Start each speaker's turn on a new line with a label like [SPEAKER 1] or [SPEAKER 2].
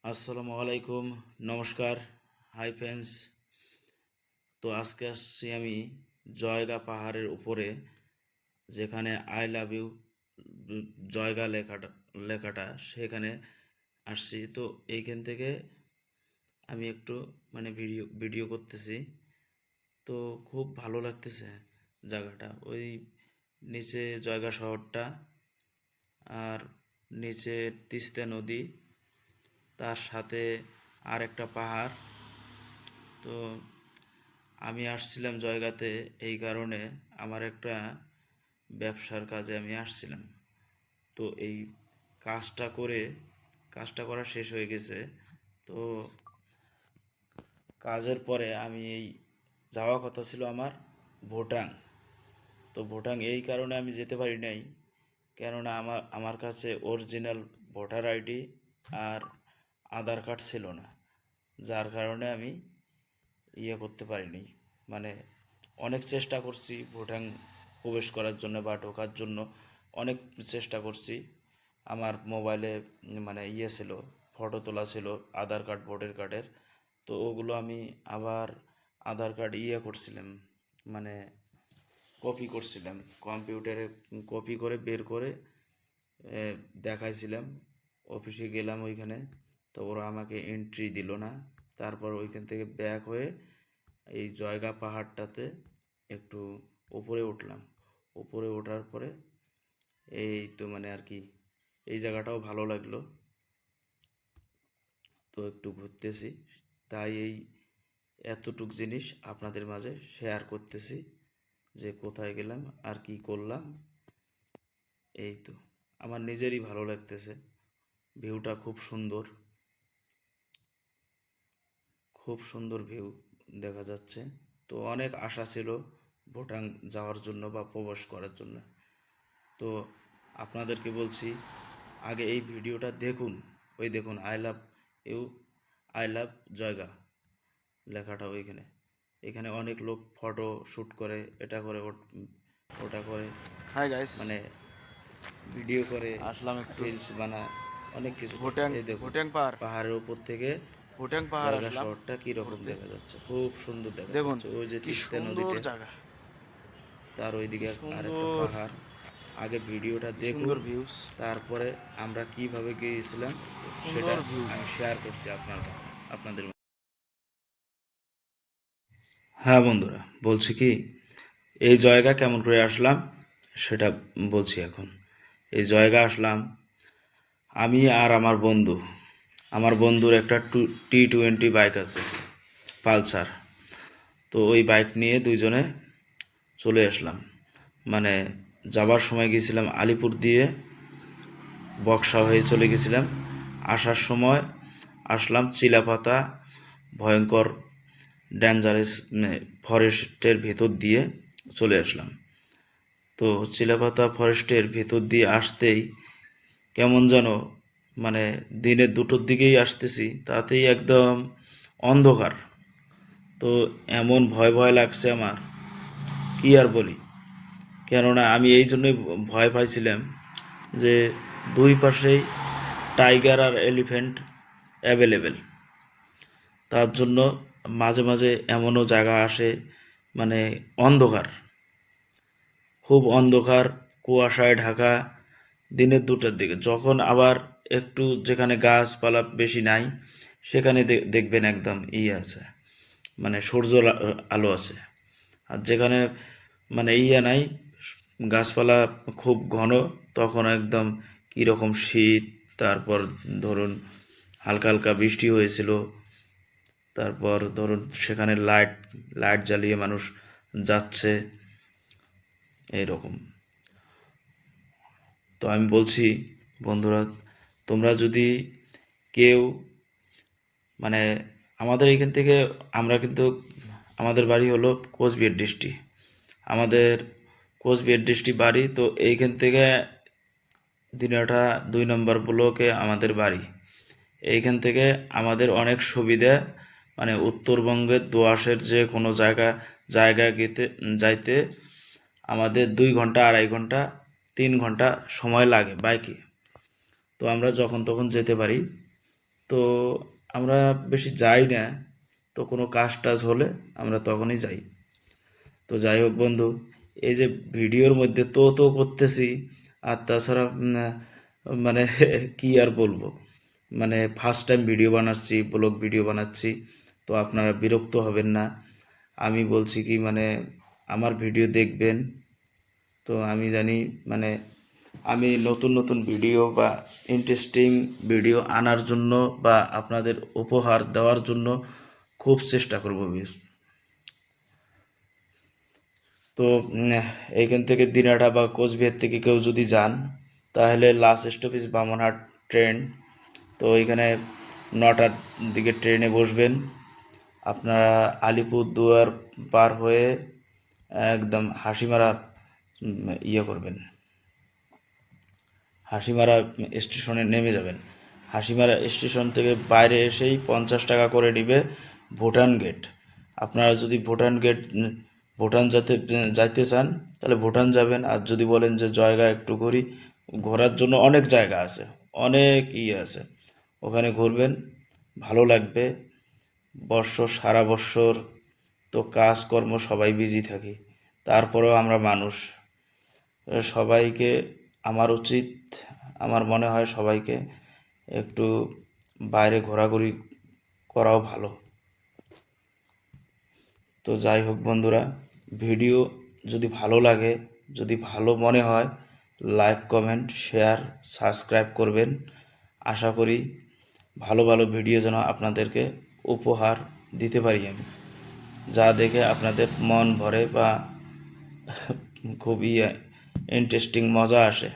[SPEAKER 1] আসসালামু আলাইকুম, নমস্কার, হাই ফ্রেন্ডস। তো আজকে আসছি আমি জয়গা পাহাড়ের উপরে, যেখানে আই লাভ ইউ জয়গা লেখাটা সেখানে আসছি। তো এইখান থেকে আমি একটু ভিডিও ভিডিও করতেছি। তো খুব ভালো লাগতেছে জায়গাটা। ওই নিচে জয়গা শহরটা, আর নিচে তিস্তা নদী, তার সাথে আর একটা পাহাড়। তো আমি আসছিলাম জয়গাতে এই কারণে, আমার একটা ব্যবসার কাজে আমি আসছিলাম। তো এই কাজটা করা শেষ হয়ে গেছে। তো কাজের পরে আমি যাওয়া কথা ছিল আমার ভুটান। তো ভুটান এই কারণে আমি যেতে পারি নাই, কেননা আমার কাছে অরিজিনাল ভোটার আইডি আর আধার কার্ড ছিল না, যার কারণে আমি করতে পারিনি। মানে অনেক চেষ্টা করছি ভুটান প্রবেশ করার জন্য বা ঢোকার জন্য, অনেক চেষ্টা করছি। আমার মোবাইলে ছিল, ফটো তোলা ছিল আধার কার্ড ভোটার কার্ডের। তো ওগুলো আমি আবার আধার কার্ড করছিলাম, মানে কপি করছিলাম কম্পিউটারে, কপি করে বের করে দেখাইছিলাম। অফিসে গেলাম ওইখানে, তো ওরা আমাকে এন্ট্রি দিল না। তারপর ওইখান থেকে ব্যাক হয়ে এই জয়গা পাহাড়টাতে একটু উপরে উঠলাম। উপরে ওঠার পরে এই তো আর কি, এই জায়গাটাও ভালো লাগলো। তো একটু ঘুরতেছি, তাই এতটুক জিনিস আপনাদের মাঝে শেয়ার করতেছি, যে কোথায় গেলাম আর কি করলাম। এই তো আমার নিজেরই ভালো লাগতেছে, ভিউটা খুব সুন্দর, খুব সুন্দর ভিউ দেখা যাচ্ছে। তো অনেক আশা ছিল ভুটান যাওয়ার জন্য বা প্রবেশ করার জন্য। তো আপনাদেরকে বলছি, আগে এই ভিডিওটা দেখুন। ওই দেখুন ইউ আই লাভ জয়গা লেখাটা ওইখানে। এখানে অনেক লোক ফটো শ্যুট করে, এটা করে ওটা করে,
[SPEAKER 2] হাই গাইস,
[SPEAKER 1] মানে ভিডিও করে,
[SPEAKER 2] আসলাম একটু
[SPEAKER 1] রিলস বানায়, অনেক কিছু করে।
[SPEAKER 2] ভুটাং
[SPEAKER 1] এই দেখুন
[SPEAKER 2] ভুটাং পাহাড়
[SPEAKER 1] পাহাড়ের উপর থেকে
[SPEAKER 2] ভুটাং পাহাড়
[SPEAKER 1] জয়গা
[SPEAKER 2] আসলাম
[SPEAKER 1] শহরটা কি রকম
[SPEAKER 2] ঘুরতে।
[SPEAKER 1] দেখা যাচ্ছে, খুব সুন্দর দেখা
[SPEAKER 2] দেখুন
[SPEAKER 1] যাচ্ছে। ওই যে
[SPEAKER 2] কি
[SPEAKER 1] তিস্তা
[SPEAKER 2] সুন্দর
[SPEAKER 1] নদীতে,
[SPEAKER 2] জায়গা,
[SPEAKER 1] তার
[SPEAKER 2] কি
[SPEAKER 1] ওইদিকে আরেকটা
[SPEAKER 2] সুন্দর,
[SPEAKER 1] পাহাড়। আগে ভিডিওটা
[SPEAKER 2] কি
[SPEAKER 1] দেখুন,
[SPEAKER 2] সুন্দর ভিউস,
[SPEAKER 1] তারপরে আমরা কিভাবে গিয়েছিলাম
[SPEAKER 2] কি
[SPEAKER 1] সেটা
[SPEAKER 2] সুন্দর ভিউ।
[SPEAKER 1] আমি শেয়ার করছি আপনাদের। হ্যাঁ বন্ধুরা, বলছি কি, এই জায়গা কেমন করে আসলাম সেটা বলছি এখন। এই জায়গা আসলাম আমি আর আমার বন্ধুর একটা T20 বাইক আছে, পালসার। তো ওই বাইক নিয়ে দুইজনে চলে আসলাম। মানে যাবার সময় গেছিলাম আলিপুর দিয়ে, বক্সা হয়ে চলে গেছিলাম। আসার সময় আসলাম চিলাপাতা, ভয়ঙ্কর ডেঞ্জারাস ফরেস্টের ভেতর দিয়ে চলে আসলাম। তো চিলাপাতা ফরেস্টের ভেতর দিয়ে আসতেই কেমন যেন, দিনের 2টোর দিকেই আসতেছি, তাতেই একদম অন্ধকার। তো এমন ভয় ভয় লাগছে আমার, কি আর বলি। কেননা আমি এই জন্যই ভয় পাইছিলাম যে দুই পাশেই টাইগার আর এলিফ্যান্ট অ্যাভেলেবেল। তার জন্য মাঝে মাঝে এমনও জায়গা আসে, মানে অন্ধকার, খুব অন্ধকার, কুয়াশায় ঢাকা। দিনের 2টার দিকে যখন আবার একটু যেখানে গাছপালা বেশি নাই, সেখানে দেখবেন একদম আছে, সূর্য আলো আছে। আর যেখানে নাই, গাছপালা খুব ঘন, তখন একদম কীরকম শীত। তারপর ধরুন হালকা হালকা বৃষ্টি হয়েছিল। তারপর ধরুন সেখানে লাইট লাইট জ্বালিয়ে মানুষ যাচ্ছে, এইরকম। তো আমি বলছি বন্ধুরা, তোমরা যদি কেউ মানে আমাদের এইখান থেকে, আমরা কিন্তু, আমাদের বাড়ি হলো কোচবিহার ডিস্ট্রিক্ট, আমাদের কোচবিহার ডিস্ট্রিক্ট বাড়ি। তো এইখান থেকে দিনাটা 2 নম্বর ব্লকে আমাদের বাড়ি। এইখান থেকে আমাদের অনেক সুবিধা, উত্তরবঙ্গের দোআঁশের যে কোনো জায়গা যাইতে আমাদের 2 ঘন্টা, 2.5 ঘন্টা, 3 ঘন্টা সময় লাগে বাইকে। তো আমরা যখন তখন যেতে পারি। তো আমরা বেশি যাই না, তো কোনো কাজ টাজ হলে আমরা তখনই যাই। তো যাই হোক বন্ধু, এই যে ভিডিওর মধ্যে তো করতেছি, আর তাছাড়া মানে কি আর বলবো, মানে ফার্স্ট টাইম ভিডিও বানাচ্ছি, ব্লগ ভিডিও বানাচ্ছি, তো আপনারা বিরক্ত হবেন না। আমি বলছি কি, মানে আমার ভিডিও দেখবেন, তো আমি জানি মানে আমি নতুন নতুন ভিডিও বা ইন্টারেস্টিং ভিডিও আনার জন্য বা আপনাদের উপহার দেওয়ার জন্য খুব চেষ্টা করব। তো এইখান থেকে দিনাটা বা কোচবিহার থেকে কেউ যদি যান, তাহলে লাস্ট স্টপেজ বামনহাট ট্রেন। তো ওইখানে 9টার দিকে ট্রেনে বসবেন। আপনারা আলিপুরদুয়ার পার হয়ে একদম হাসিমারা ইয়ে করবেন, হাসিমারা স্টেশনে নেমে যাবেন। হাসিমারা স্টেশন থেকে বাইরে এসেই 50 টাকা করে নিবে ভুটান গেট। আপনারা যদি ভুটান যাইতে চান, তাহলে ভুটান যাবেন। আর যদি বলেন যে জায়গা একটু ঘুরি, ঘোরার জন্য অনেক জায়গা আছে, অনেক আছে, ওখানে ঘুরবেন, ভালো লাগবে। সারা বৎসর তো কাজকর্ম সবাই বিজি থাকি, তারপরেও আমরা মানুষ, সবাইকে আমার উচিত, আমার মনে হয় সবাইকে একটু বাইরে ঘোরাঘুরি করাও ভালো। তো যাই হোক বন্ধুরা, ভিডিও যদি ভালো লাগে, যদি ভালো মনে হয়, লাইক কমেন্ট শেয়ার সাবস্ক্রাইব করবেন। আশা করি ভালো ভালো ভিডিও যেন আপনাদেরকে উপহার দিতে পারি আমি, যা দেখে আপনাদের মন ভরে বা খুবই ইন্টারেস্টিং মজা আসে।